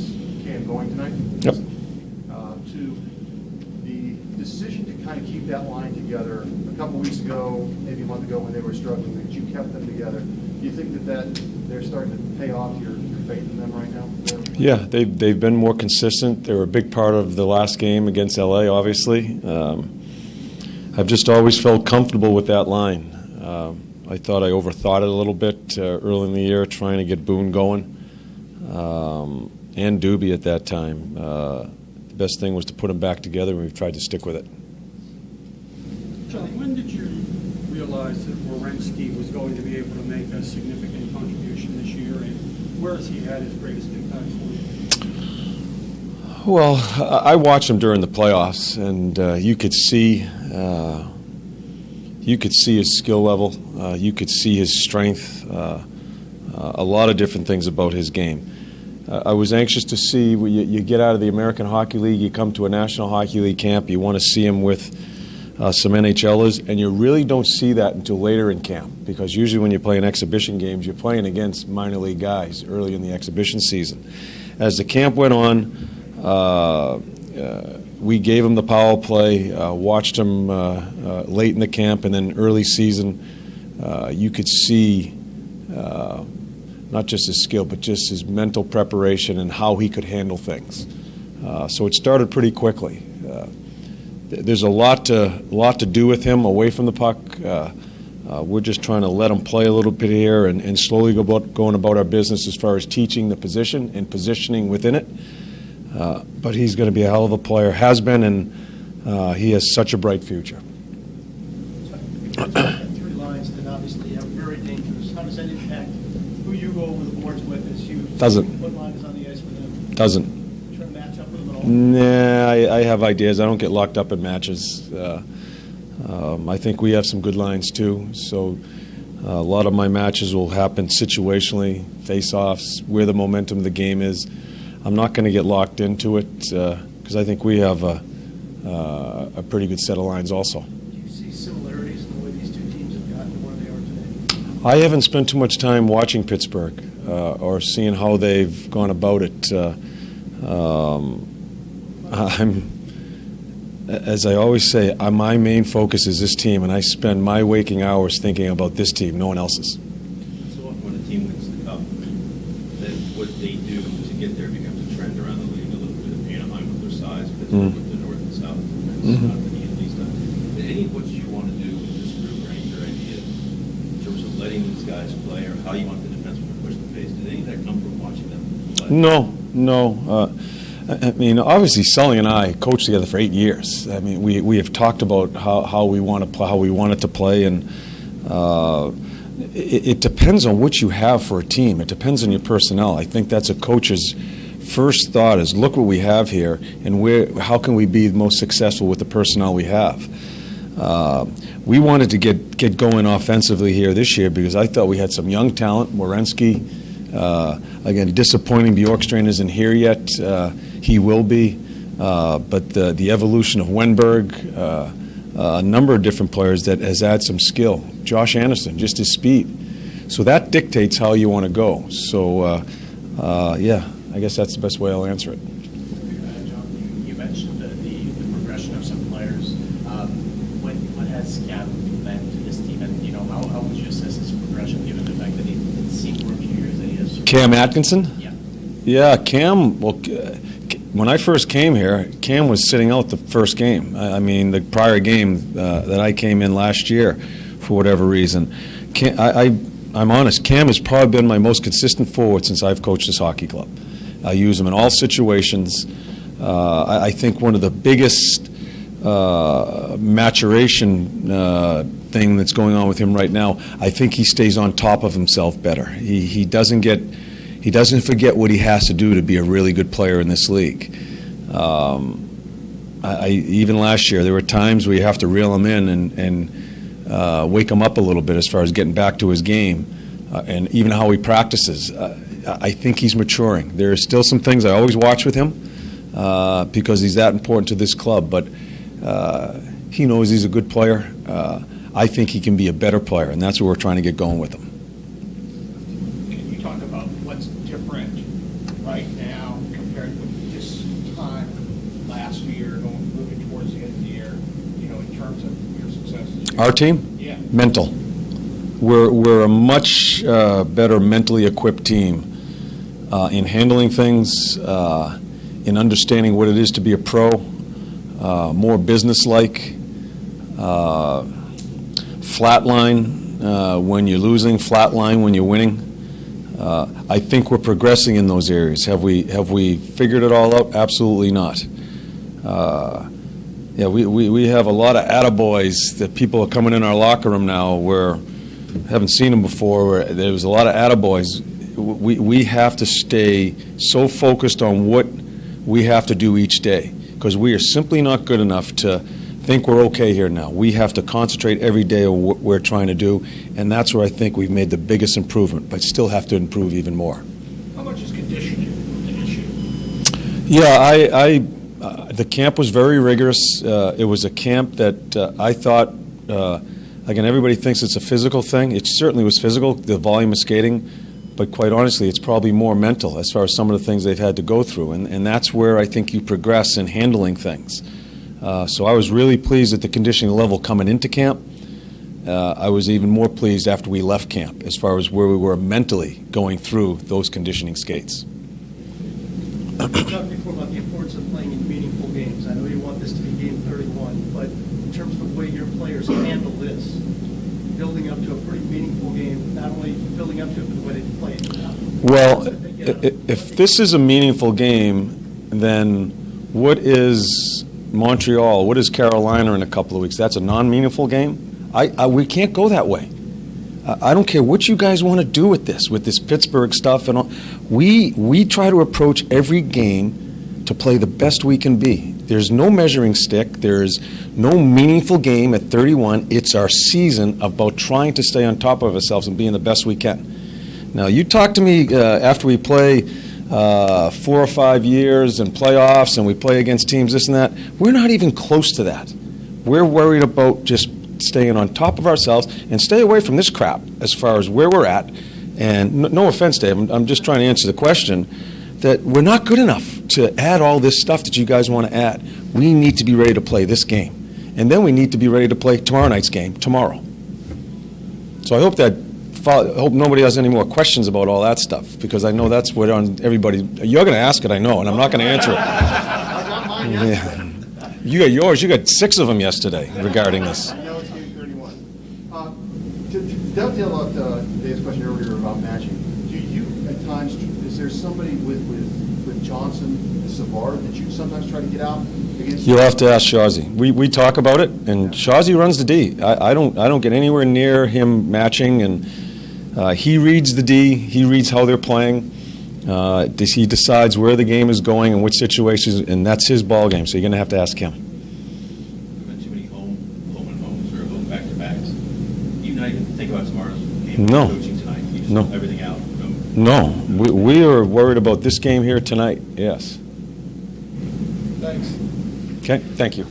is Cam going tonight. Yep. To the decision to kind of keep that line together a couple weeks ago, maybe a month ago when they were struggling, that you kept them together. Do you think that they're starting to pay off your faith in them right now? Yeah, they've been more consistent. They were a big part of the last game against LA, obviously. I've just always felt comfortable with that line. I thought I overthought it a little bit early in the year, trying to get Boone going, and Doobie at that time. The best thing was to put them back together, and we've tried to stick with it. Charlie, when did you realize that Werenski was going to be able to make a significant contribution this year, and where has he had his greatest impact for you? Well, I watched him during the playoffs, and you could see his skill level. You could see his strength. A lot of different things about his game. I was anxious to see, you get out of the American Hockey League, you come to a National Hockey League camp, you want to see him with some NHLers, and you really don't see that until later in camp, because usually when you're playing exhibition games, you're playing against minor league guys early in the exhibition season. As the camp went on, we gave him the power play, watched him late in the camp, and then early season, you could see not just his skill, but just his mental preparation and how he could handle things. So it started pretty quickly. There's a lot to do with him away from the puck. We're just trying to let him play a little bit here and slowly going about our business as far as teaching the position and positioning within it. But he's going to be a hell of a player, has been, and he has such a bright future. Three lines that obviously are very dangerous. How does that impact who you go over the boards with as you Doesn't. put liners on the ice with them? Doesn't. Try to match up with them at all? Nah, I have ideas. I don't get locked up in matches. I think we have some good lines too. So a lot of my matches will happen situationally, face-offs, where the momentum of the game is. I'm not going to get locked into it because I think we have a pretty good set of lines also. Do you see similarities in the way these two teams have gotten to where they are today? I haven't spent too much time watching Pittsburgh or seeing how they've gone about it. As I always say, my main focus is this team, and I spend my waking hours thinking about this team, no one else's. So when a team wins the cup, then what they do to get there becomes a trend around the league. A little bit of Anaheim with their size, Pittsburgh with the north and south, not the East. Any of what you want to do with this group, or any of your ideas in terms of letting these guys play, or how you want the defensemen to push the pace, did any of that come from watching them play? No. I mean, obviously, Sully and I coached together for 8 years. I mean, we have talked about how we want to play, how we want it to play, and it depends on what you have for a team. It depends on your personnel. I think that's a coach's first thought: is look what we have here, and how can we be most successful with the personnel we have. We wanted to get going offensively here this year because I thought we had some young talent. Werenski, again, disappointing Bjorkstrand isn't here yet. He will be, but the evolution of Wenberg, a number of different players that has added some skill. Josh Anderson, just his speed. So that dictates how you want to go. So, yeah, I guess that's the best way I'll answer it. John, you mentioned the progression of some players. What has Cam meant to this team, and how would you assess his progression given the fact that it seemed for a few years that he has? Cam Atkinson? Yeah. Yeah, Cam. Well, when I first came here, Cam was sitting out the first game. I mean, the prior game that I came in last year, for whatever reason. I'm honest, Cam has probably been my most consistent forward since I've coached this hockey club. I use him in all situations. I think one of the biggest maturation thing that's going on with him right now, I think he stays on top of himself better. He doesn't forget what he has to do to be a really good player in this league. Even last year, there were times where you have to reel him in and wake him up a little bit as far as getting back to his game, and even how he practices. I think he's maturing. There are still some things I always watch with him because he's that important to this club, but he knows he's a good player. I think he can be a better player, and that's what we're trying to get going with him. Can you talk about what's different right now Our team? Yeah. Mental. We're a much better mentally equipped team in handling things, in understanding what it is to be a pro, more business-like, flatline when you're losing, flatline when you're winning. I think we're progressing in those areas. Have we figured it all out? Absolutely not. Yeah, we have a lot of attaboys that people are coming in our locker room now where haven't seen them before. Where there's a lot of attaboys. We have to stay so focused on what we have to do each day because we are simply not good enough to think we're okay here now. We have to concentrate every day on what we're trying to do, and that's where I think we've made the biggest improvement, but still have to improve even more. How much is conditioning an issue? Yeah, the camp was very rigorous. It was a camp that I thought, again, everybody thinks it's a physical thing. It certainly was physical, the volume of skating, but quite honestly, it's probably more mental as far as some of the things they've had to go through, and that's where I think you progress in handling things. So I was really pleased at the conditioning level coming into camp. I was even more pleased after we left camp as far as where we were mentally going through those conditioning skates. You talked before about the importance of playing in meaningful games. I know you want this to be game 31, but in terms of the way your players handle this, building up to a pretty meaningful game, not only building up to it, but the way they play it. Well, if this is a meaningful game, then what is Montreal, what is Carolina in a couple of weeks? That's a non-meaningful game? We can't go that way. I don't care what you guys want to do with this Pittsburgh stuff and all. We try to approach every game to play the best we can be. There's no measuring stick. There's no meaningful game at 31. It's our season about trying to stay on top of ourselves and being the best we can. Now, you talk to me after we play 4 or 5 years and playoffs and we play against teams, this and that. We're not even close to that. We're worried about just staying on top of ourselves and stay away from this crap as far as where we're at. And no offense, Dave, I'm just trying to answer the question that we're not good enough to add all this stuff that you guys want to add. We need to be ready to play this game. And then we need to be ready to play tomorrow night's game tomorrow. So I hope nobody has any more questions about all that stuff because I know that's what on everybody. You're going to ask it, I know, and I'm not going to answer it. I got mine yesterday. Yeah. You got yours. You got 6 of them yesterday regarding this. I know it's game 31. To dovetail off Dave's question earlier about matching, do you at times, is there somebody with Johnson and Savard that you sometimes try to get out against? You'll have to ask Shazi. We talk about it, and Shazi runs the D. I don't get anywhere near him matching, and he reads the D. He reads how they're playing. He decides where the game is going and which situations, and that's his ball game. So you're going to have to ask him. We've had too many home and homes or home back-to-backs. You not even think about tomorrow's game. No. Coaching tonight. You just No. everything out. No, we are worried about this game here tonight. Yes. Thanks. Okay. Thank you.